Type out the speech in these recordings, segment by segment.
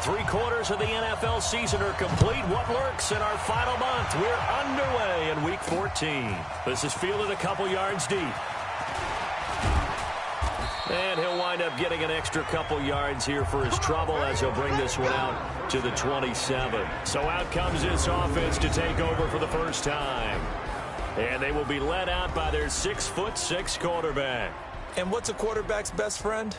3/4 of the NFL season are complete. What lurks in our final month? We're underway in Week 14. This is fielded a couple yards deep. And he'll wind up getting an extra couple yards here for his trouble as he'll bring this one out to the 27. So out comes this offense to take over for the first time. And they will be led out by their 6'6" quarterback. And what's a quarterback's best friend?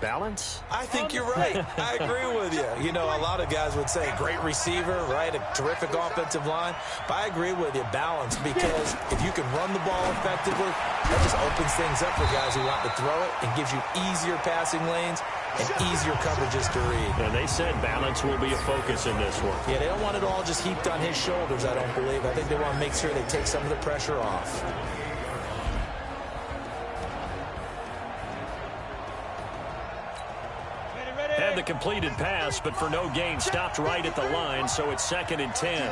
Balance? I think you're right. I agree with you. You know, a lot of guys would say great receiver, right? A terrific offensive line. But I agree with you, balance, because if you can run the ball effectively, that just opens things up for guys who want to throw it and gives you easier passing lanes and easier coverages to read. And they said balance will be a focus in this one. Yeah, they don't want it all just heaped on his shoulders, I don't believe. I think they want to make sure they take some of the pressure off. And the completed pass, but for no gain, stopped right at the line, so it's 2nd and 10.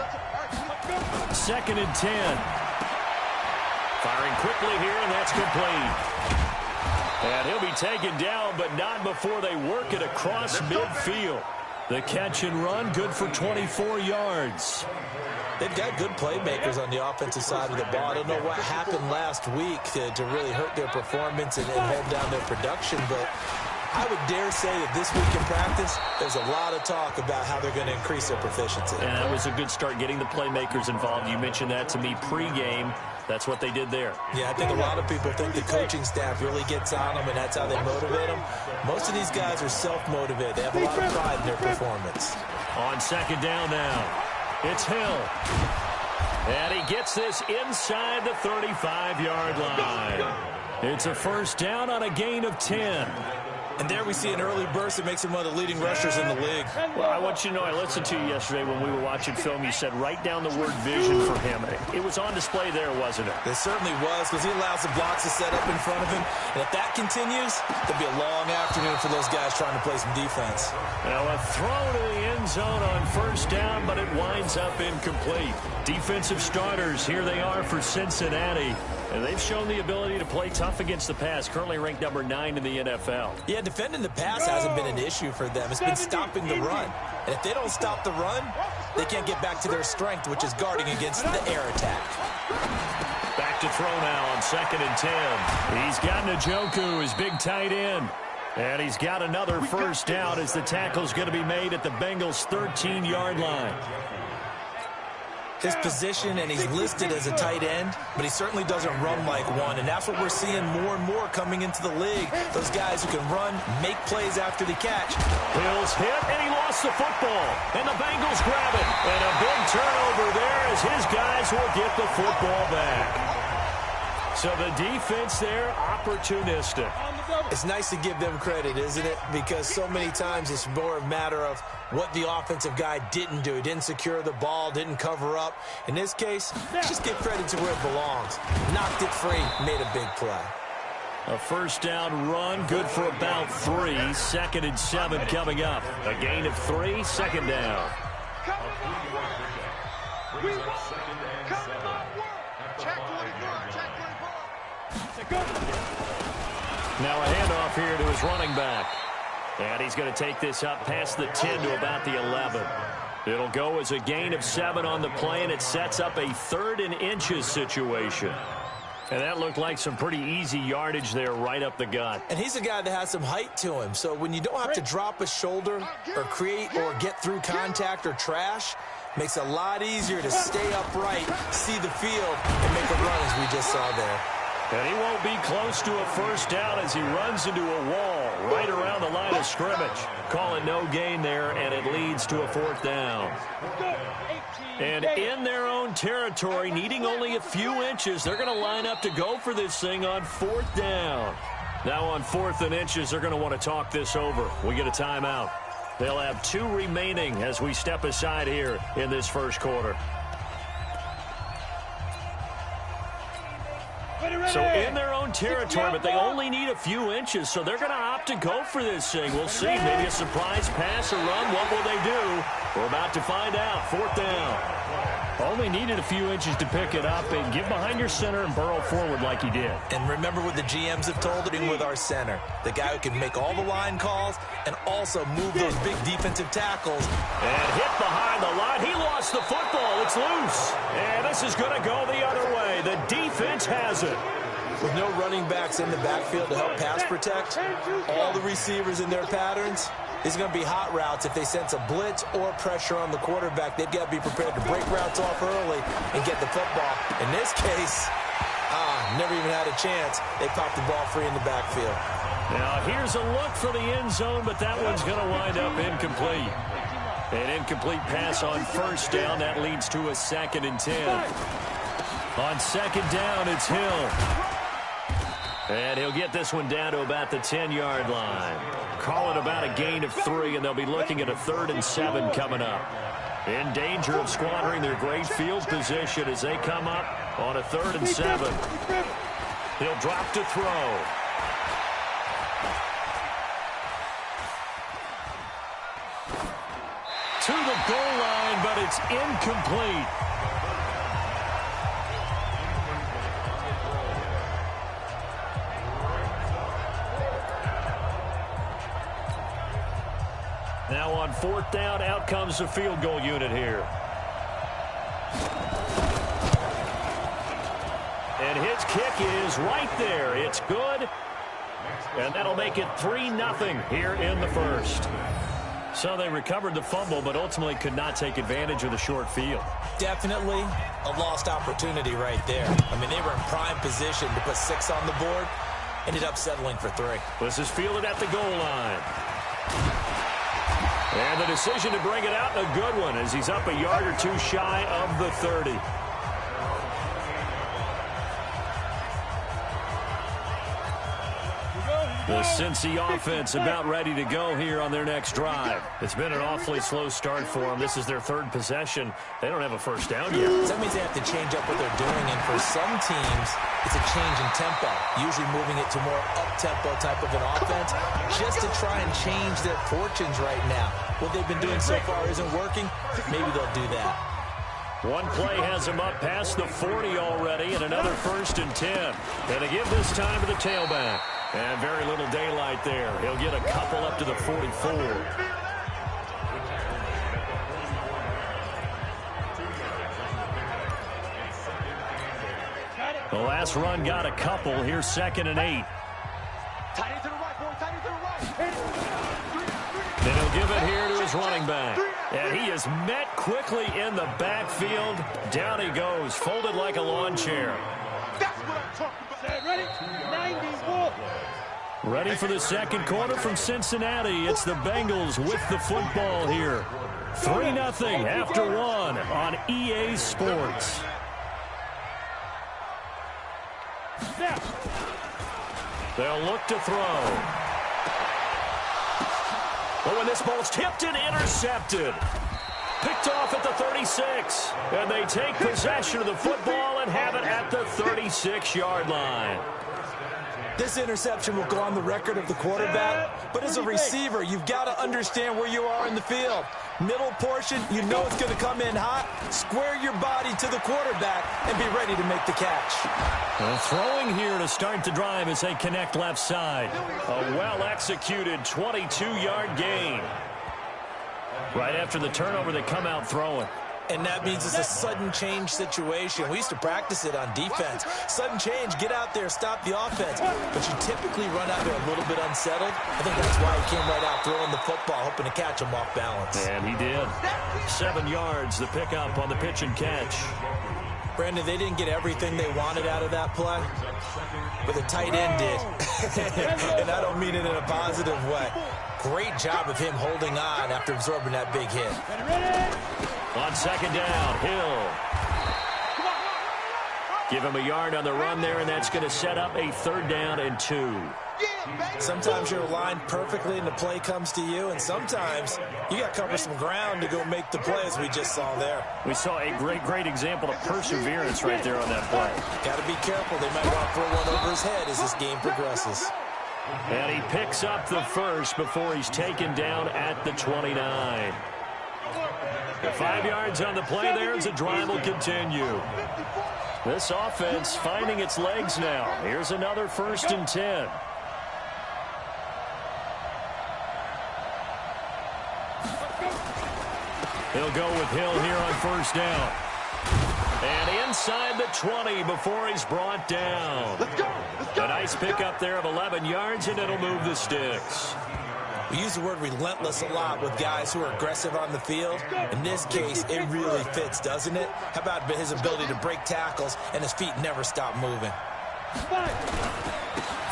2nd and 10. Firing quickly here, and that's complete. And he'll be taken down, but not before they work it across midfield. The catch and run, good for 24 yards. They've got good playmakers on the offensive side of the ball. I don't know what happened last week to really hurt their performance and hold down their production, but I would dare say that this week in practice, there's a lot of talk about how they're going to increase their proficiency. And that was a good start, getting the playmakers involved. You mentioned that to me pregame. That's what they did there. Yeah, I think a lot of people think the coaching staff really gets on them, and that's how they motivate them. Most of these guys are self-motivated. They have a lot of pride in their performance. On 2nd down now, it's Hill. And he gets this inside the 35-yard line. It's a first down on a gain of 10. And there we see an early burst that makes him one of the leading rushers in the league. Well, I want you to know, I listened to you yesterday when we were watching film. You said write down the word vision for him. It was on display there, wasn't it? It certainly was, because he allows the blocks to set up in front of him. And if that continues, there'll be a long afternoon for those guys trying to play some defense. Now a throw to the end zone on first down, but it winds up incomplete. Defensive starters, here they are for Cincinnati. And they've shown the ability to play tough against the pass, currently ranked number 9 in the NFL. Yeah, defending the pass hasn't been an issue for them. It's been stopping the run. And if they don't stop the run, they can't get back to their strength, which is guarding against the air attack. Back to throw now on 2nd and 10. He's got Njoku, his big tight end. And he's got another first down as the tackle's going to be made at the Bengals' 13-yard line. His position, and he's listed as a tight end, but he certainly doesn't run like one, and that's what we're seeing more and more coming into the league. Those guys who can run, make plays after the catch. Hill's hit, and he lost the football, and the Bengals grab it. And a big turnover there as his guys will get the football back. So the defense there, opportunistic. It's nice to give them credit, isn't it? Because so many times it's more a matter of what the offensive guy didn't do. He didn't secure the ball, didn't cover up. In this case, just give credit to where it belongs. Knocked it free, made a big play. A first down run, good for about 3. 2nd and 7 coming up. A gain of 3, 2nd down. Now a handoff here to his running back. And he's going to take this up past the 10 to about the 11. It'll go as a gain of 7 on the play, and it sets up a 3rd and inches situation. And that looked like some pretty easy yardage there right up the gut. And he's a guy that has some height to him. So when you don't have to drop a shoulder or create or get through contact or trash, makes it a lot easier to stay upright, see the field, and make a run as we just saw there. And he won't be close to a first down as he runs into a wall right around the line of scrimmage. Calling no gain there, and it leads to a 4th down. And in their own territory, needing only a few inches, they're going to line up to go for this thing on 4th down. Now on 4th and inches, they're going to want to talk this over. We get a timeout. They'll have 2 remaining as we step aside here in this first quarter. So in their own territory, but they only need a few inches, so they're going to opt to go for this thing. We'll see. Maybe a surprise pass or run. What will they do? We're about to find out. 4th down. Only needed a few inches to pick it up and get behind your center and burrow forward like he did. And remember what the GMs have told him with our center. The guy who can make all the line calls and also move those big defensive tackles. And hit behind the line. He lost the football. It's loose. And this is going to go the other way. The defense has it. With no running backs in the backfield to help pass protect, all the receivers in their patterns, it's going to be hot routes. If they sense a blitz or pressure on the quarterback, they've got to be prepared to break routes off early and get the football. In this case, never even had a chance. They popped the ball free in the backfield. Now here's a look for the end zone, but that one's going to wind up incomplete. An incomplete pass on 1st down. That leads to a 2nd and 10. On 2nd down, it's Hill. And he'll get this one down to about the 10-yard line. Call it about a gain of 3, and they'll be looking at a 3rd and 7 coming up. In danger of squandering their great field position as they come up on a 3rd and 7. He'll drop to throw. To the goal line, but it's incomplete. Now on 4th down, out comes the field goal unit here. And his kick is right there. It's good. And that'll make it 3-0 here in the 1st. So they recovered the fumble, but ultimately could not take advantage of the short field. Definitely a lost opportunity right there. I mean, they were in prime position to put 6 on the board. Ended up settling for 3. This is fielded at the goal line. And the decision to bring it out, a good one, as he's up a yard or 2 shy of the 30. The Cincy offense about ready to go here on their next drive. It's been an awfully slow start for them. This is their 3rd possession. They don't have a 1st down yet. So that means they have to change up what they're doing, and for some teams, it's a change in tempo, usually moving it to more up-tempo type of an offense, just to try and change their fortunes right now. What they've been doing so far isn't working. Maybe they'll do that. One play has him up past the 40 already, and another 1st and 10. And they give this time to the tailback. And very little daylight there. He'll get a couple up to the 44. The last run got a couple. Here's 2nd and 8. And he'll give it here to his running back. And he is met quickly in the backfield. Down he goes, folded like a lawn chair. That's what I'm talking about. Ready? 94. Ready for the 2nd quarter from Cincinnati. It's the Bengals with the football here. 3-0 after 1 on EA Sports. They'll look to throw. Oh, and this ball's tipped and intercepted. Picked off at the 36. And they take possession of the football and have it at the 36-yard line. This interception will go on the record of the quarterback, but as a receiver, you've got to understand where you are in the field. Middle portion, you know it's going to come in hot. Square your body to the quarterback and be ready to make the catch. Throwing here to start the drive as they connect left side. A well-executed 22-yard gain. Right after the turnover, they come out throwing. And that means it's a sudden change situation. We used to practice it on defense. Sudden change, get out there, stop the offense. But you typically run out there a little bit unsettled. I think that's why he came right out throwing the football, hoping to catch him off balance. And he did. 7 yards, the pickup on the pitch and catch. Brandon, they didn't get everything they wanted out of that play, but the tight end did. And I don't mean it in a positive way. Great job of him holding on after absorbing that big hit. On 2nd down, Hill. Give him a yard on the run there, and that's going to set up a 3rd down and 2. Sometimes you're aligned perfectly and the play comes to you, and sometimes you got to cover some ground to go make the play, as we just saw there. We saw a great example of perseverance right there on that play. Got to be careful. They might want to throw one over his head as this game progresses. And he picks up the first before he's taken down at the 29. 5 yards on the play there as the drive will continue. This offense finding its legs now. Here's another 1st and 10. He'll go with Hill here on 1st down. And inside the 20 before he's brought down. A nice pickup there of 11 yards, and it'll move the sticks. We use the word relentless a lot with guys who are aggressive on the field. In this case, it really fits, doesn't it? How about his ability to break tackles and his feet never stop moving?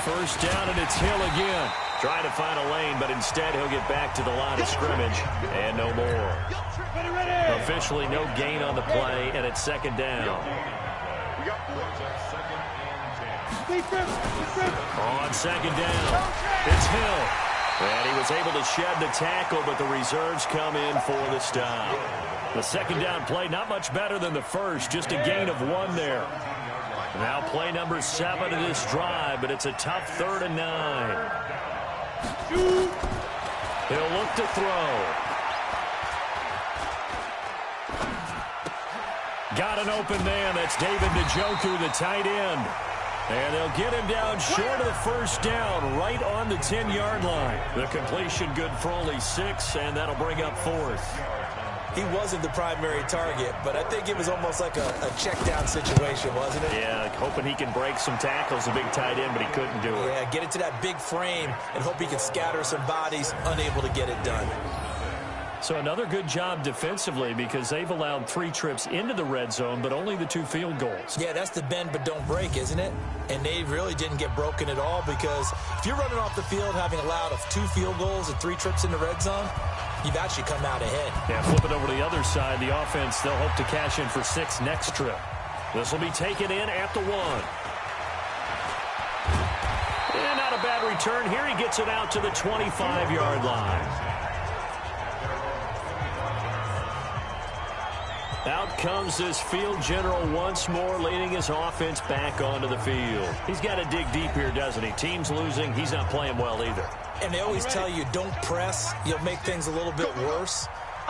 1st down, and it's Hill again. Trying to find a lane, but instead he'll get back to the line of scrimmage and no more. Officially no gain on the play, and it's 2nd down. On 2nd down, it's Hill. And he was able to shed the tackle, but the reserves come in for the stop. The 2nd down play, not much better than the first, just a gain of 1 there. Now play number 7 of this drive, but it's a tough 3rd and 9. He'll look to throw. Got an open man. That's David Njoku, the tight end. And they'll get him down short of the 1st down, right on the 10-yard line. The completion good for only 6, and that'll bring up 4th. He wasn't the primary target, but I think it was almost like a check-down situation, wasn't it? Yeah, hoping he can break some tackles, a big tight end, but he couldn't do it. Yeah, get it to that big frame and hope he can scatter some bodies, unable to get it done. So another good job defensively, because they've allowed 3 trips into the red zone, but only the 2 field goals. Yeah, that's the bend but don't break, isn't it? And they really didn't get broken at all, because if you're running off the field having allowed 2 field goals and 3 trips in the red zone, you've actually come out ahead. Yeah, flip it over to the other side. The offense, they'll hope to cash in for 6 next trip. This will be taken in at the 1. And not a bad return here. He gets it out to the 25-yard line. Out comes this field general once more, leading his offense back onto the field. He's got to dig deep here, doesn't he? Team's losing. He's not playing well either. And they always tell you, don't press. You'll make things a little bit worse.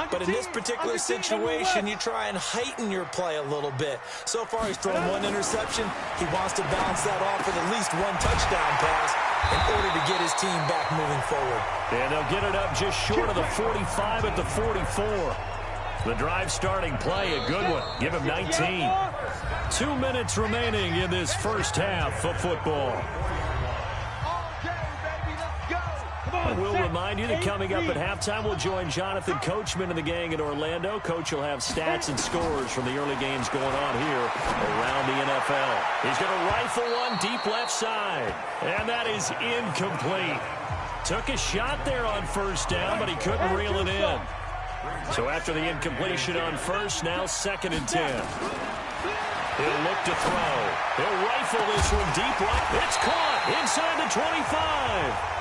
But in this particular situation, you try and heighten your play a little bit. So far, he's thrown 1 interception. He wants to bounce that off with at least 1 touchdown pass in order to get his team back moving forward. And they'll get it up just short of the 45 at the 44. The drive starting play, a good one. Give him 19. 2 minutes remaining in this first half of football. We'll remind you that coming up at halftime, we'll join Jonathan Coachman and the gang in Orlando. Coach will have stats and scores from the early games going on here around the NFL. He's going to rifle one deep left side, and that is incomplete. Took a shot there on 1st down, but he couldn't reel it in. So after the incompletion on 1st, now 2nd and 10. He'll look to throw. He'll rifle this one deep right. It's caught inside the 25.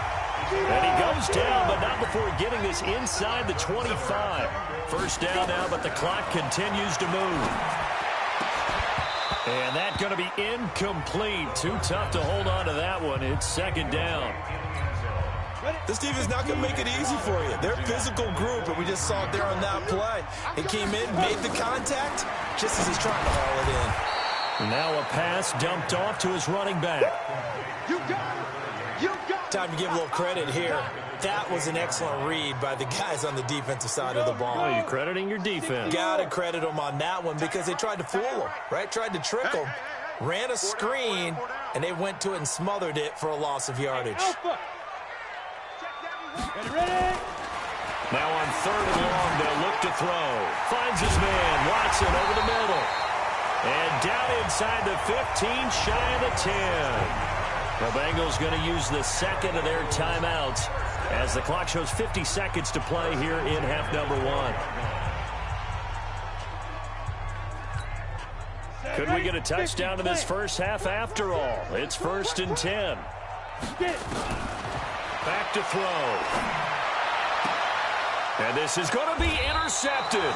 And he goes down, but not before getting this inside the 25. 1st down now, but the clock continues to move. And that's going to be incomplete. Too tough to hold on to that one. It's 2nd down. This team is not going to make it easy for you. They're a physical group, and we just saw it there on that play. He came in, made the contact, just as he's trying to haul it in. Now a pass dumped off to his running back. Time to give a little credit here. That was an excellent read by the guys on the defensive side of the ball. Oh, you're crediting your defense. Got to credit them on that one because they tried to fool him, right? Tried to trick him. Ran a screen, and they went to it and smothered it for a loss of yardage. Now on 3rd and long, they'll look to throw. Finds his man, Watson, over the middle. And down inside the 15, shy of the 10. The Bengals going to use the 2nd of their timeouts as the clock shows 50 seconds to play here in half number 1. Could we get a touchdown in this first half after all? It's 1st and 10. Back to throw. And this is going to be intercepted.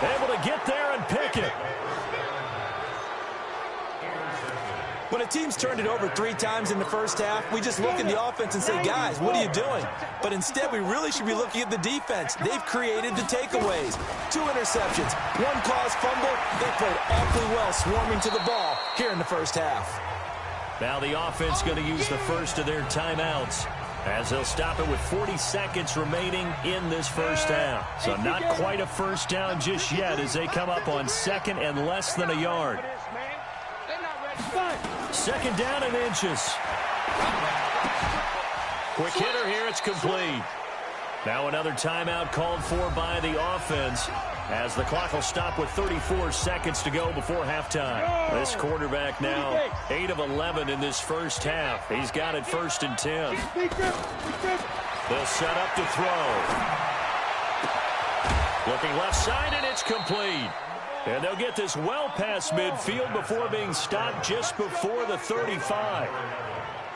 Able to get there and pick it. When a team's turned it over 3 times in the first half, we just look at the offense and say, guys, what are you doing? But instead, we really should be looking at the defense. They've created the takeaways. 2 interceptions, 1 caused fumble. They played awfully well swarming to the ball here in the first half. Now the offense going to use the first of their timeouts as they'll stop it with 40 seconds remaining in this first half. So not quite a first down just yet as they come up on 2nd and less than a yard. 2nd down and inches. Quick hitter here. It's complete. Now another timeout called for by the offense as the clock will stop with 34 seconds to go before halftime. This quarterback now 8 of 11 in this first half. He's got it 1st and 10. They'll set up to throw. Looking left side, and it's complete. And they'll get this well past midfield before being stopped just before the 35.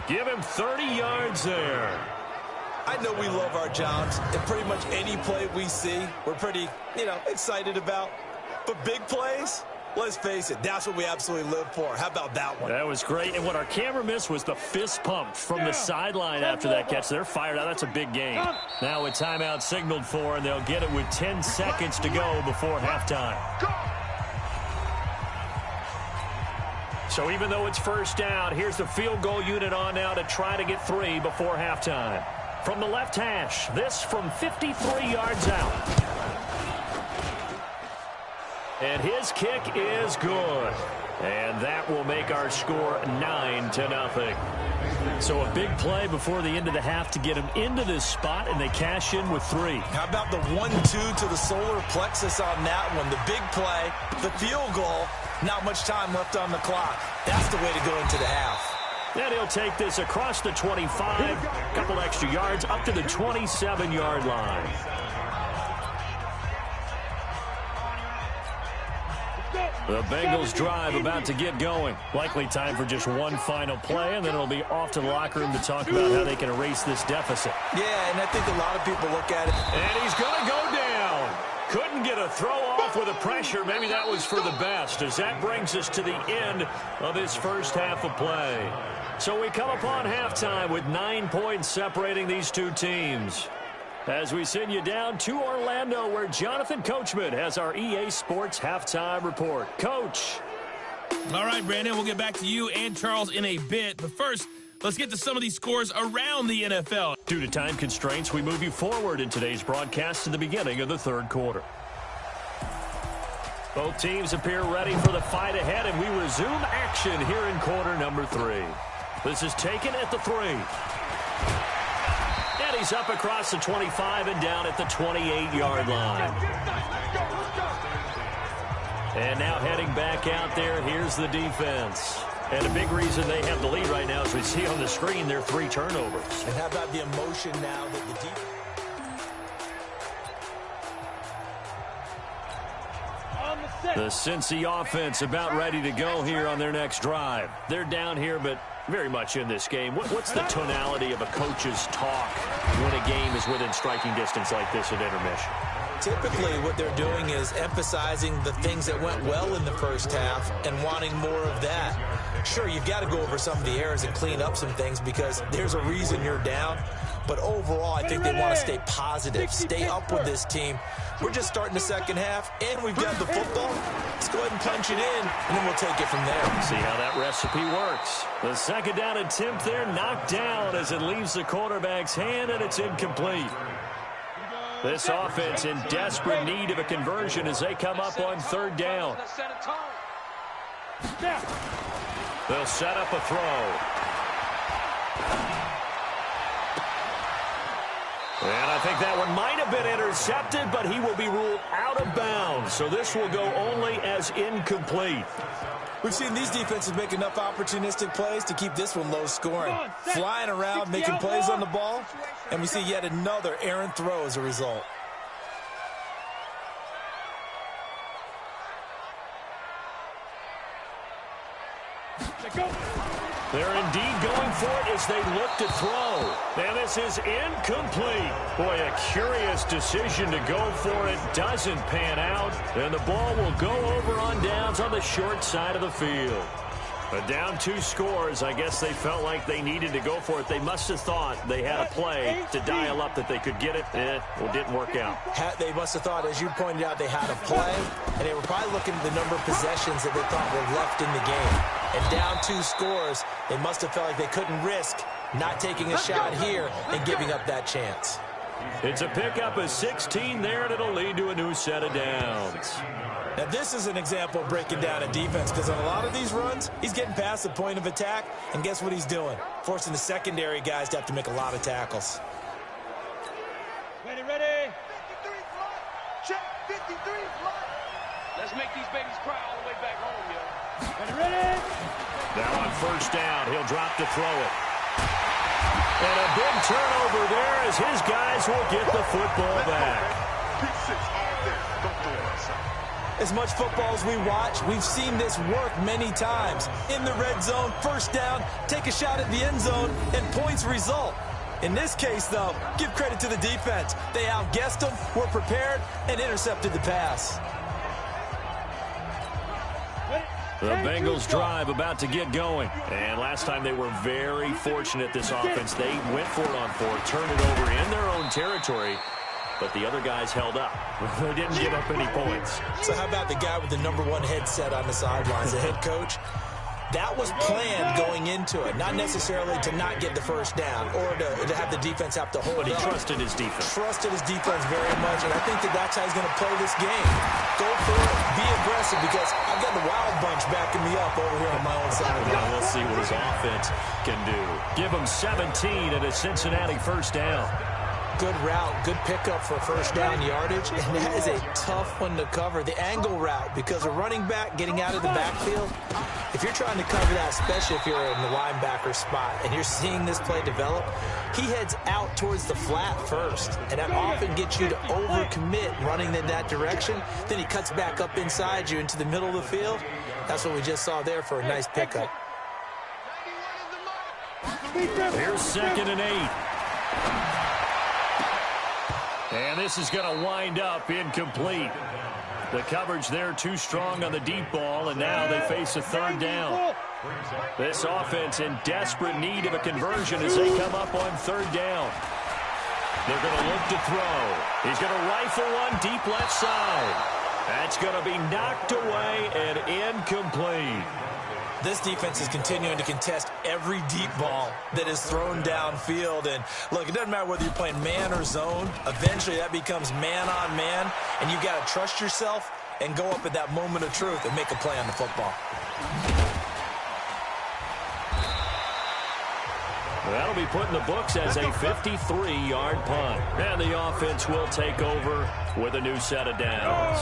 Give him 30 yards there. I know we love our jobs, and pretty much any play we see, we're pretty, excited about. But big plays, let's face it, that's what we absolutely live for. How about that one? That was great. And what our camera missed was the fist pump from the sideline after that catch. They're fired out. That's a big game. Now a timeout signaled for, and they'll get it with 10 seconds to go before halftime. So even though it's first down, here's the field goal unit on now to try to get 3 before halftime. From the left hash, this from 53 yards out. And his kick is good. And that will make our score 9-0. So a big play before the end of the half to get him into this spot, and they cash in with 3. How about the 1-2 to the solar plexus on that one? The big play, the field goal, not much time left on the clock. That's the way to go into the half. Then he'll take this across the 25, a couple extra yards, up to the 27-yard line. The Bengals drive about to get going. Likely time for just one final play, and then it'll be off to the locker room to talk about how they can erase this deficit. Yeah, and I think a lot of people look at it. And he's going to go down. Couldn't get a throw off with the pressure. Maybe that was for the best, as that brings us to the end of this first half of play. So we come upon halftime with 9 points separating these two teams. As we send you down to Orlando, where Jonathan Coachman has our EA Sports Halftime Report. Coach. All right, Brandon, we'll get back to you and Charles in a bit. But first, let's get to some of these scores around the NFL. Due to time constraints, we move you forward in today's broadcast to the beginning of the third quarter. Both teams appear ready for the fight ahead, and we resume action here in quarter number 3. This is taken at the 3. And he's up across the 25 and down at the 28-yard line. And now heading back out there, here's the defense. And a big reason they have the lead right now, as we see on the screen, their 3 turnovers. And how about the emotion now that the defense... The Cincy offense about ready to go here on their next drive. They're down here, but very much in this game. What's the tonality of a coach's talk when a game is within striking distance like this at intermission? Typically, what they're doing is emphasizing the things that went well in the first half and wanting more of that. Sure, you've got to go over some of the errors and clean up some things because there's a reason you're down. But overall, I think they want to stay positive, stay up with this team. We're just starting the second half, and we've got the football. Let's go ahead and punch it in, and then we'll take it from there. See how that recipe works. The second down attempt there knocked down as it leaves the quarterback's hand, and it's incomplete. This offense in desperate need of a conversion as they come up on third down. They'll set up a throw. And I think that one might have been intercepted, but he will be ruled out of bounds. So this will go only as incomplete. We've seen these defenses make enough opportunistic plays to keep this one low scoring. Flying around, making plays on the ball, and we see yet another errant throw as a result. They're indeed going for it as they look to throw. And this is incomplete. Boy, a curious decision to go for it. Doesn't pan out. And the ball will go over on downs on the short side of the field. But down 2 scores, I guess they felt like they needed to go for it. They must have thought they had a play to dial up that they could get it. Well, it didn't work out. They must have thought, as you pointed out, they had a play, and they were probably looking at the number of possessions that they thought were left in the game. And down 2 scores, they must have felt like they couldn't risk not taking a shot here and giving up that chance. It's a pickup of 16 there, and it'll lead to a new set of downs. Now, this is an example of breaking down a defense, because on a lot of these runs, he's getting past the point of attack, and guess what he's doing? Forcing the secondary guys to have to make a lot of tackles. Ready. 53 fly. Check 53 fly. Let's make these babies cry all the way back home, yo. Ready. Now on first down, he'll drop to throw it. And a big turnover there as his guys will get the football back. As much football as we watch, we've seen this work many times. In the red zone, first down, take a shot at the end zone, and points result. In this case, though, give credit to the defense. They outguessed them, were prepared, and intercepted the pass. The Bengals drive about to get going. And last time they were very fortunate, this offense. They went for it on 4, turned it over in their own territory. But the other guys held up. They didn't give up any points. So how about the guy with the #1 headset on the sidelines, the head coach? That was planned going into it, not necessarily to not get the first down or to have the defense have to hold But he up. trusted his defense. Trusted his defense very much, and I think that's how he's going to play this game. Go for it, be aggressive, because I've got the Wild Bunch backing me up over here on my own side. Now we'll see what his offense can do. Give him 17 at a Cincinnati first down. Good route, good pickup for first down yardage, and that is a tough one to cover. The angle route, because a running back getting out of the backfield, if you're trying to cover that, especially if you're in the linebacker spot and you're seeing this play develop, he heads out towards the flat first, and that often gets you to overcommit running in that direction. Then he cuts back up inside you into the middle of the field. That's what we just saw there for a nice pickup. Here's 2nd and 8. And this is going to wind up incomplete. The coverage there too strong on the deep ball, and now they face a 3rd down. This offense in desperate need of a conversion as they come up on 3rd down. They're going to look to throw. He's going to rifle one deep left side. That's going to be knocked away and incomplete. This defense is continuing to contest every deep ball that is thrown downfield. And, look, it doesn't matter whether you're playing man or zone. Eventually, that becomes man on man, and you've got to trust yourself and go up at that moment of truth and make a play on the football. That'll be put in the books as a 53-yard punt. And the offense will take over with a new set of downs.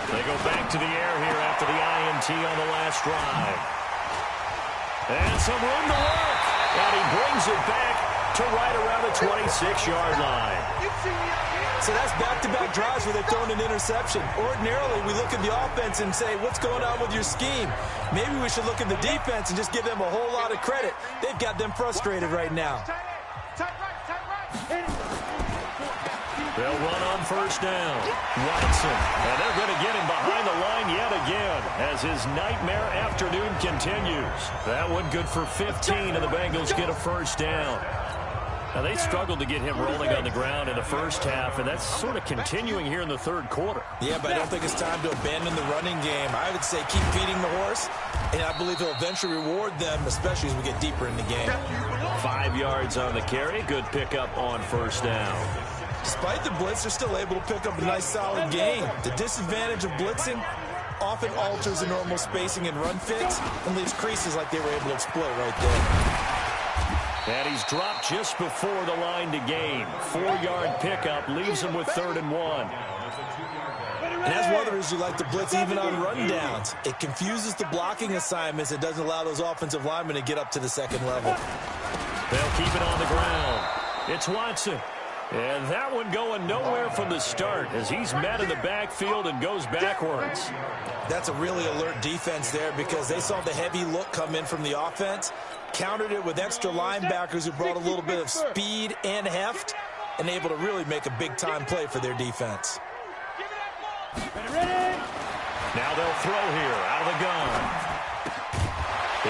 They go back to the air here after the INT on the last drive. And some room to work. And he brings it back to right around the 26-yard line. So that's back-to-back drives where they've thrown an interception. Ordinarily, we look at the offense and say, what's going on with your scheme? Maybe we should look at the defense and just give them a whole lot of credit. They've got them frustrated right now. They'll run on first down. Watson. And they're going to get him behind the line yet again as his nightmare afternoon continues. That one good for 15, and the Bengals get a first down. Now, they struggled to get him rolling on the ground in the first half, and that's sort of continuing here in the 3rd quarter. Yeah, but I don't think it's time to abandon the running game. I would say keep feeding the horse, and I believe he'll eventually reward them, especially as we get deeper in the game. 5 yards on the carry. Good pickup on first down. Despite the blitz, they're still able to pick up a nice, solid gain. The disadvantage of blitzing often alters the normal spacing and run fits and leaves creases like they were able to exploit right there. And he's dropped just before the line to gain. 4-yard pickup leaves him with 3rd and 1. And that's one of the reasons you like to blitz even on rundowns. It confuses the blocking assignments. It doesn't allow those offensive linemen to get up to the 2nd level. They'll keep it on the ground. It's Watson. And that one going nowhere from the start as he's met in the backfield and goes backwards. That's a really alert defense there because they saw the heavy look come in from the offense, countered it with extra linebackers who brought a little bit of speed and heft, and able to really make a big-time play for their defense. Now they'll throw here out of the gun.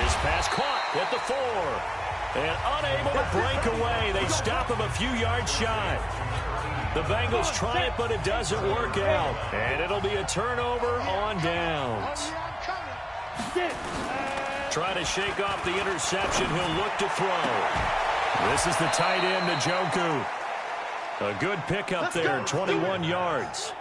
His pass caught at the 4. And unable to break away. They stop him a few yards shy. The Bengals try it, but it doesn't work out. And it'll be a turnover on downs. Try to shake off the interception. He'll look to throw. This is the tight end, Njoku. A good pickup there, 21 yards.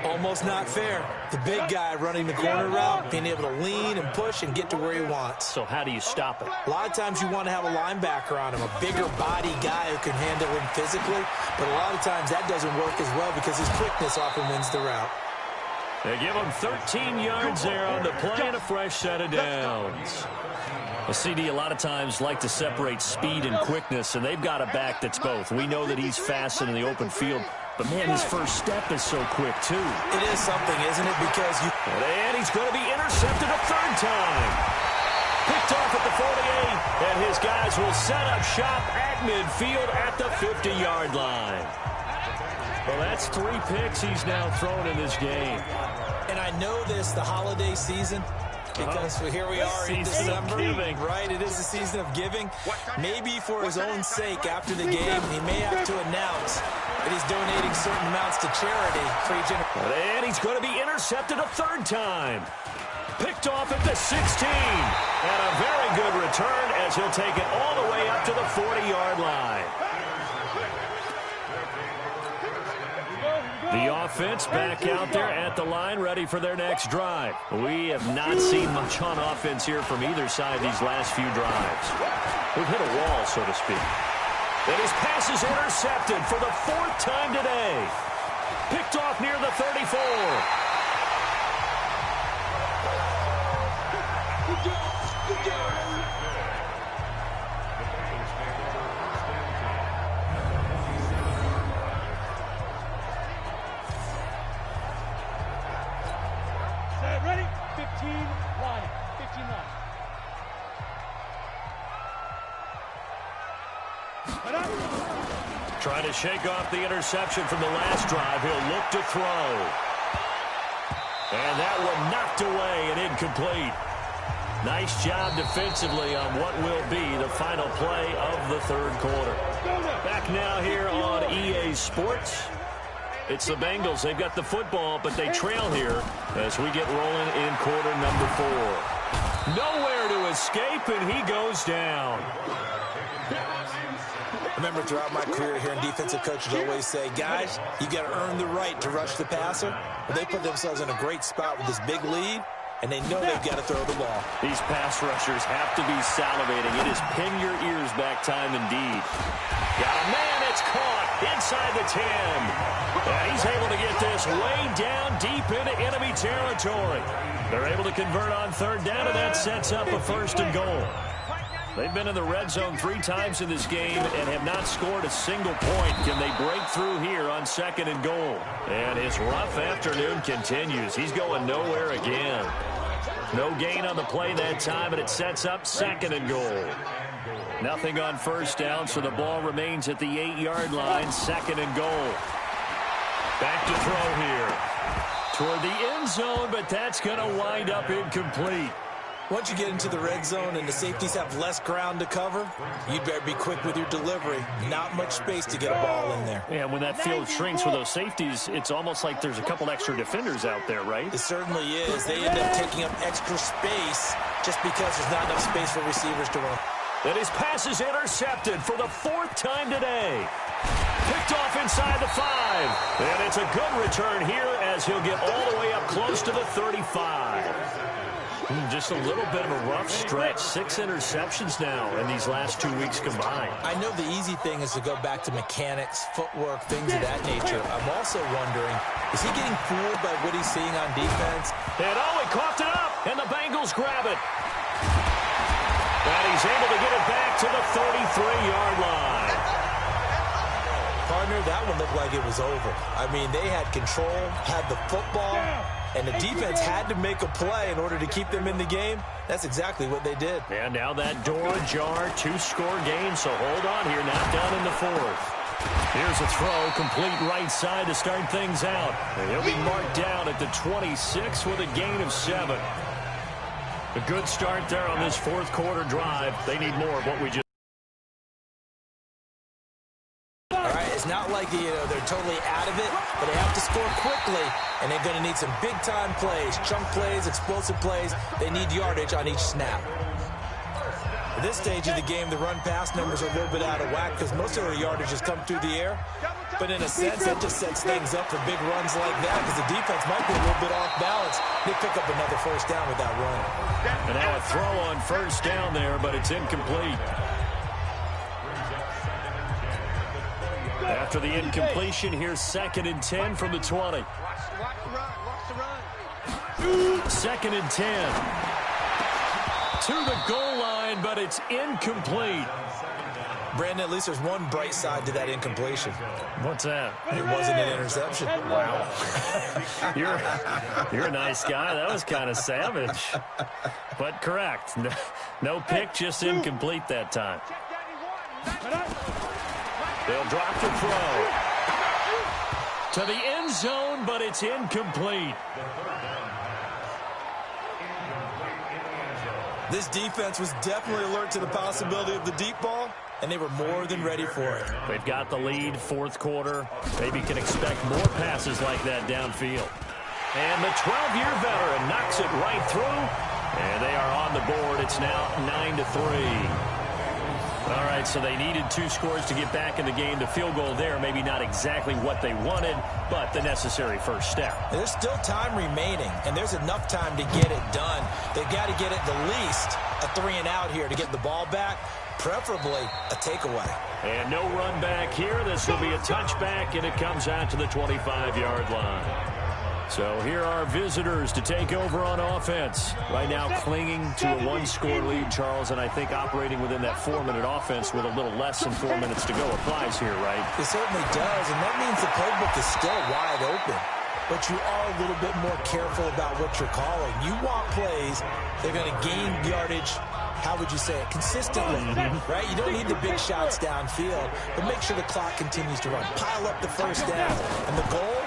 Almost not fair. The big guy running the corner route, being able to lean and push and get to where he wants. So how do you stop it? A lot of times you want to have a linebacker on him, a bigger body guy who can handle him physically, but a lot of times that doesn't work as well because his quickness often wins the route. They give him 13 yards there on the play and a fresh set of downs. A CD a lot of times like to separate speed and quickness, and they've got a back that's both. We know that he's fast in the open field, but, man, his first step is so quick, too. It is something, isn't it? Because you... And he's going to be intercepted a third time. Picked off at the 48, and his guys will set up shop at midfield at the 50-yard line. Well, that's 3 picks he's now thrown in this game. And I know this, the holiday season, because here we are in December, right? It is the season of giving. Maybe for his own sake after the game, he may have to announce that he's donating certain amounts to charity for each. And he's going to be intercepted a third time. Picked off at the 16. And a very good return as he'll take it all the way up to the 40-yard line. The offense back out there at the line, ready for their next drive. We have not seen much on offense here from either side these last few drives. We've hit a wall, so to speak. And his pass is intercepted for the 4th time today. Picked off near the 34. Ready? 15 line. 15 line. Trying to shake off the interception from the last drive. He'll look to throw. And that one knocked away and incomplete. Nice job defensively on what will be the final play of the third quarter. Back now here on EA Sports. It's the Bengals. They've got the football, but they trail here as we get rolling in quarter number 4. Nowhere to escape, and he goes down. Remember, throughout my career here in defensive coaches always say, guys, you got to earn the right to rush the passer. But they put themselves in a great spot with this big lead, and they know they've got to throw the ball. These pass rushers have to be salivating. It is pin your ears back time indeed. Got a man, it's caught inside the 10. And he's able to get this way down deep into enemy territory. They're able to convert on third down, and that sets up a 1st and goal. They've been in the red zone 3 times in this game and have not scored a single point. Can they break through here on 2nd and goal? And his rough afternoon continues. He's going nowhere again. No gain on the play that time, and it sets up 2nd and goal. Nothing on 1st down, so the ball remains at the 8-yard line, 2nd and goal. Back to throw here. Toward the end zone, but that's going to wind up incomplete. Once you get into the red zone and the safeties have less ground to cover, you better be quick with your delivery. Not much space to get a ball in there. Yeah, when that field shrinks with those safeties, it's almost like there's a couple extra defenders out there, right? It certainly is. They end up taking up extra space just because there's not enough space for receivers to run. And his pass is intercepted for the 4th time today. Picked off inside the 5. And it's a good return here as he'll get all the way up close to the 35. Just a little bit of a rough stretch. 6 interceptions now in these last 2 weeks combined. I know the easy thing is to go back to mechanics, footwork, things of that nature. I'm also wondering, is he getting fooled by what he's seeing on defense? And he coughed it up, and the Bengals grab it. And he's able to get it back to the 33-yard line. Partner, that one looked like it was over. I mean, they had control, had the football, and the defense had to make a play in order to keep them in the game. That's exactly what they did. And now that door ajar, 2-score game, so hold on here, not done in the fourth. Here's a throw, complete right side to start things out. And he'll be marked down at the 26 with a gain of 7. A good start there on this fourth quarter drive. They need more of what we just... It's not like they're totally out of it, but they have to score quickly, and they're going to need some big-time plays, chunk plays, explosive plays. They need yardage on each snap. At this stage of the game, the run-pass numbers are a little bit out of whack because most of their yardage has come through the air. But in a sense, that just sets things up for big runs like that because the defense might be a little bit off balance. They pick up another first down with that run. And now a throw on first down there, but it's incomplete. After the incompletion, here's 2nd and 10 from the 20. 2nd and 10. To the goal line, but it's incomplete. Brandon, at least there's one bright side to that incompletion. What's that? It wasn't an interception. Wow. You're a nice guy. That was kind of savage. But correct. No pick, just incomplete that time. They'll drop the throw. To the end zone, but it's incomplete. This defense was definitely alert to the possibility of the deep ball, and they were more than ready for it. They've got the lead, fourth quarter. Maybe can expect more passes like that downfield. And the 12-year veteran knocks it right through, and they are on the board. It's now 9-3. All right, so they needed 2 scores to get back in the game. The field goal there, maybe not exactly what they wanted, but the necessary first step. There's still time remaining, and there's enough time to get it done. They've got to get at the least a 3-and-out here to get the ball back, preferably a takeaway. And no run back here. This will be a touchback, and it comes out to the 25-yard line. So here are visitors to take over on offense. Right now clinging to a 1-score lead, Charles, and I think operating within that 4-minute offense with a little less than 4 minutes to go applies here, right? It certainly does, and that means the playbook is still wide open. But you are a little bit more careful about what you're calling. You want plays that are going to gain yardage, how would you say it, consistently, right? You don't need the big shots downfield, but make sure the clock continues to run. Pile up the first down, and the goal,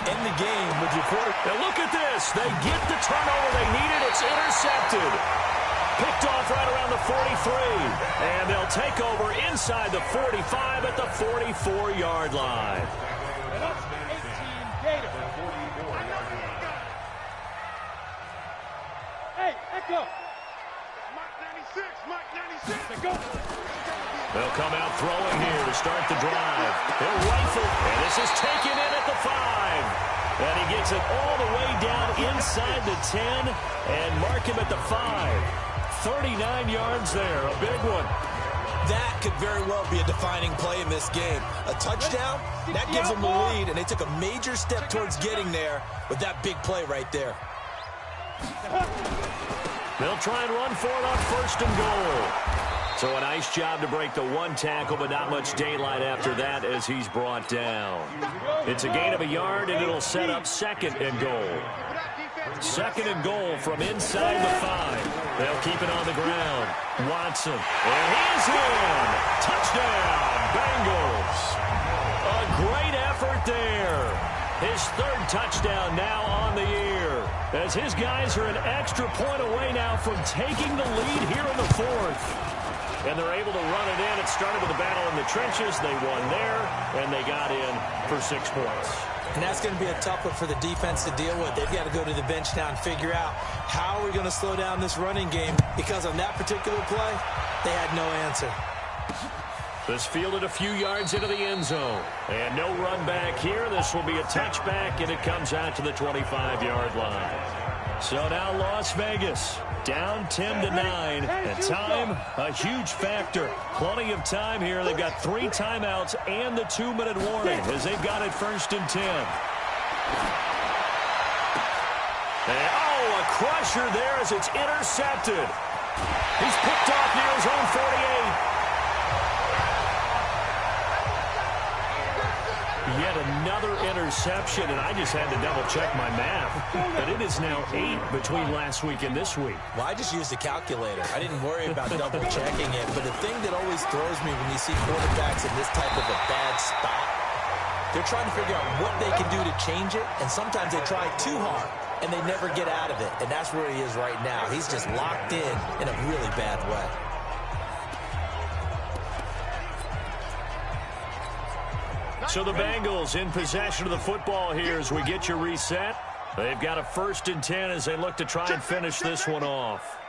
end the game with your quarterback. Now look at this. They get the turnover they needed. It's intercepted. Picked off right around the 43. And they'll take over inside the 45 at the 44-yard line. Hey, echo. Mike 96, Mike 96. Go. They'll come out throwing here to start the drive. They'll rifle, and this is taken in at the 5. And he gets it all the way down inside the 10 and mark him at the 5. 39 yards there, a big one. That could very well be a defining play in this game. A touchdown, that gives them the lead, and they took a major step towards getting there with that big play right there. They'll try and run for it on 1st and goal. So a nice job to break the 1 tackle, but not much daylight after that as he's brought down. It's a gain of a yard, and it'll set up 2nd and goal. 2nd and goal from inside the 5. They'll keep it on the ground. Watson, and he's in. Touchdown, Bengals. A great effort there. His 3rd touchdown now on the year, as his guys are an extra point away now from taking the lead here in the 4th. And they're able to run it in. It started with a battle in the trenches. They won there, and they got in for 6 points. And that's going to be a tough one for the defense to deal with. They've got to go to the bench now and figure out how are we going to slow down this running game, because on that particular play, they had no answer. This fielded a few yards into the end zone. And no run back here. This will be a touchback, and it comes out to the 25-yard line. So now Las Vegas down 10-9, and time a huge factor. Plenty of time here. They've got 3 timeouts and the 2-minute warning as they've got it 1st and 10. And, a crusher there as it's intercepted. He's picked off near his own 48. Yet another interception, and I just had to double-check my math. But it is now 8 between last week and this week. Well, I just used a calculator. I didn't worry about double-checking it. But the thing that always throws me when you see quarterbacks in this type of a bad spot, they're trying to figure out what they can do to change it, and sometimes they try too hard, and they never get out of it. And that's where he is right now. He's just locked in a really bad way. So the Bengals in possession of the football here as we get you reset. They've got a 1st and 10 as they look to try and finish this one off.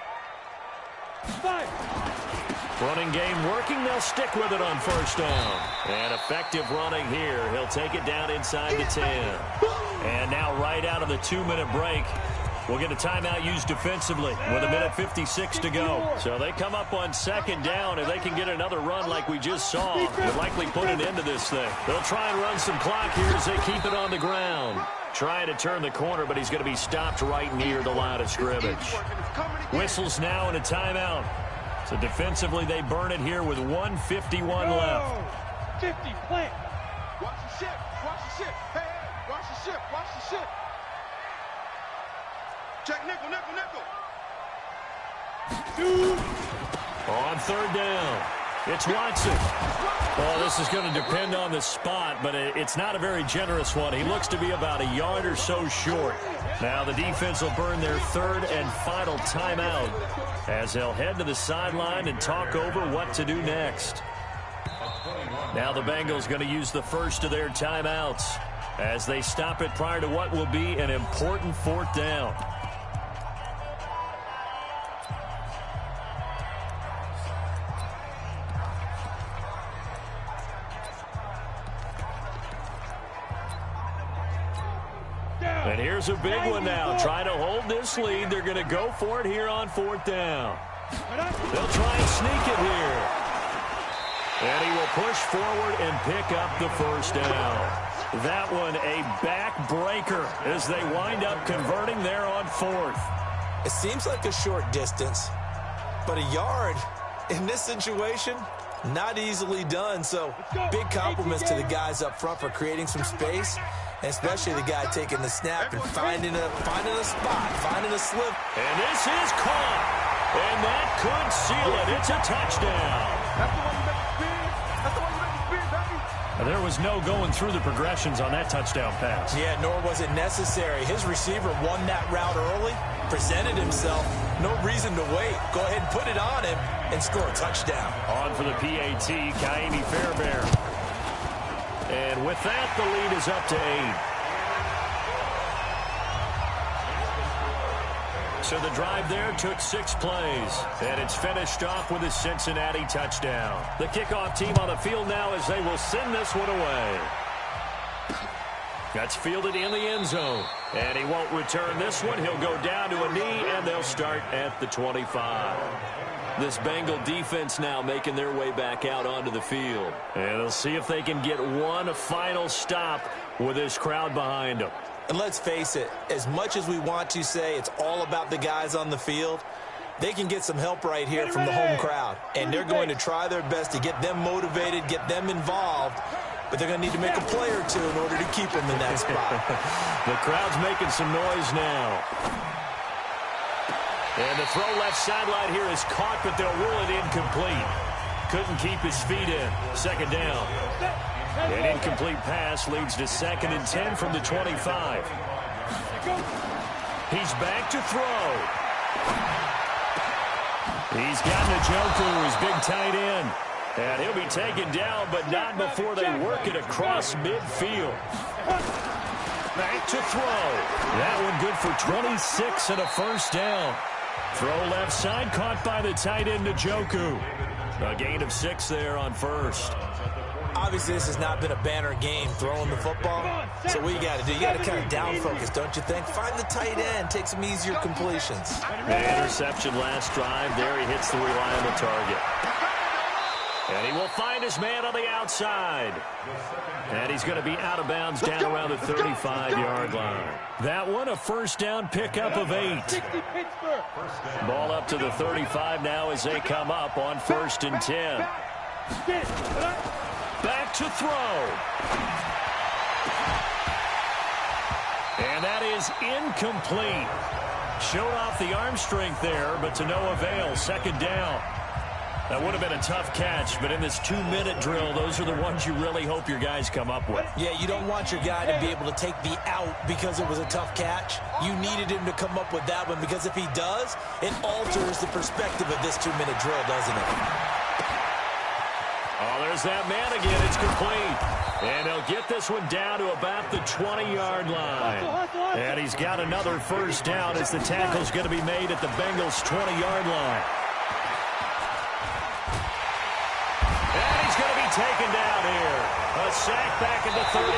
Running game working. They'll stick with it on 1st down. And effective running here. He'll take it down inside the 10. And now right out of the 2-minute break, we'll get a timeout used defensively with 1:56 to go. So they come up on 2nd down. If they can get another run like we just saw, would likely put an end to this thing. They'll try and run some clock here as they keep it on the ground. Trying to turn the corner, but he's going to be stopped right near the line of scrimmage. Whistles now and a timeout. So defensively, they burn it here with 1:51 left. 50, plant. Watch the ship. Watch the ship. Hey, watch the ship. Watch the ship. Check nickel, nickel, nickel. On 3rd down, it's Watson. Well, this is going to depend on the spot, but it's not a very generous one. He looks to be about a yard or so short. Now the defense will burn their 3rd and final timeout as they'll head to the sideline and talk over what to do next. Now the Bengals going to use the first of their timeouts as they stop it prior to what will be an important 4th down. And here's a big one now. Trying to hold this lead. They're going to go for it here on 4th down. They'll try and sneak it here. And he will push forward and pick up the 1st down. That one a backbreaker as they wind up converting there on 4th. It seems like a short distance, but a yard in this situation, not easily done. So big compliments to the guys up front for creating some space, and especially the guy taking the snap and finding a spot, finding a slip. And this is caught, and that could seal it. It's a touchdown. That's the one you make the spin. That's the one you make the spin, baby. There was no going through the progressions on that touchdown pass. Yeah, nor was it necessary. His receiver won that route early, presented himself. No reason to wait. Go ahead and put it on him and score a touchdown. On for the PAT, Kaimi Fairbairn. And with that, the lead is up to 8. So the drive there took 6 plays, and it's finished off with a Cincinnati touchdown. The kickoff team on the field now as they will send this one away. That's fielded in the end zone, and he won't return this one. He'll go down to a knee, and they'll start at the 25. This Bengal defense now making their way back out onto the field. And they'll see if they can get one final stop with this crowd behind them. And let's face it, as much as we want to say it's all about the guys on the field, they can get some help right here from the home crowd. And they're going to try their best to get them motivated, get them involved. But they're going to need to make a play or two in order to keep them in that spot. The crowd's making some noise now. And the throw left sideline here is caught, but they'll rule it incomplete. Couldn't keep his feet in. 2nd down. An incomplete pass leads to 2nd and 10 from the 25. He's back to throw. He's got Njoku, his big tight end. And he'll be taken down, but not before they work it across midfield. Back to throw. That one good for 26 and a 1st down. Throw left side, caught by the tight end Njoku. A gain of 6 there on 1st. Obviously, this has not been a banner game throwing the football. So what you got to do, you got to kind of down focus, don't you think? Find the tight end, take some easier completions. The interception last drive. There he hits the reliable target. And he will find his man on the outside. And he's going to be out of bounds down around the 35-yard line. That one, a first down pickup of 8. Ball up to the 35 now as they come up on 1st and 10. Back to throw. And that is incomplete. Showed off the arm strength there, but to no avail. 2nd down. That would have been a tough catch, but in this 2-minute drill, those are the ones you really hope your guys come up with. Yeah, you don't want your guy to be able to take the out because it was a tough catch. You needed him to come up with that one because if he does, it alters the perspective of this 2-minute drill, doesn't it? Oh, there's that man again. It's complete. And he'll get this one down to about the 20-yard line. And he's got another first down as the tackle's going to be made at the Bengals' 20-yard line. And he's going to be taken down here. A sack back at the 35.